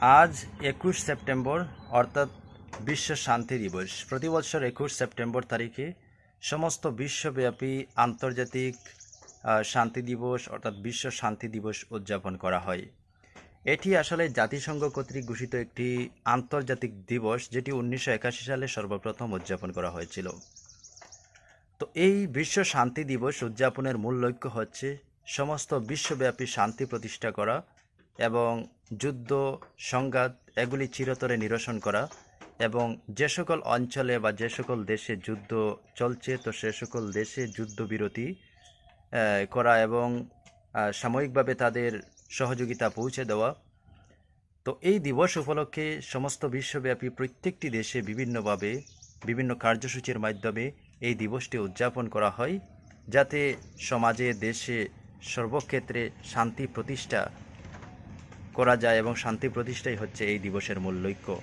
আজ ২১ সেপ্টেম্বর অর্থাৎ বিশ্ব শান্তি দিবস। প্রতি বছর ২১ সেপ্টেম্বর তারিখে সমস্ত বিশ্বব্যাপী আন্তর্জাতিক শান্তি দিবস অর্থাৎ বিশ্ব শান্তি দিবস উদযাপন করা হয়। এটি আসলে জাতিসংঘ কর্তৃক ঘোষিত একটি আন্তর্জাতিক দিবস, যেটি ১৯৮১ সালে সর্বপ্রথম উদযাপন করা হয়েছিল। তো এই বিশ্ব শান্তি দিবস উদযাপনের মূল লক্ষ্য হচ্ছে সমস্ত বিশ্বব্যাপী শান্তি প্রতিষ্ঠা করা এবং যুদ্ধ সংঘাত এগুলি চিরতরে নিরসন করা, এবং যে সকল অঞ্চলে বা যে সকল দেশে যুদ্ধ চলছে তো সে সকল দেশে যুদ্ধবিরতি করা এবং সাময়িকভাবে তাদের সহযোগিতা পৌঁছে দেওয়া। তো এই দিবস উপলক্ষে সমস্ত বিশ্বব্যাপী প্রত্যেকটি দেশে বিভিন্নভাবে বিভিন্ন কার্যসূচির মাধ্যমে এই দিবসটি উদযাপন করা হয়, যাতে সমাজে দেশে সর্বক্ষেত্রে শান্তি প্রতিষ্ঠা করা যায়, এবং শান্তি প্রতিষ্ঠাই হচ্ছে এই দিবসের মূল লক্ষ্য।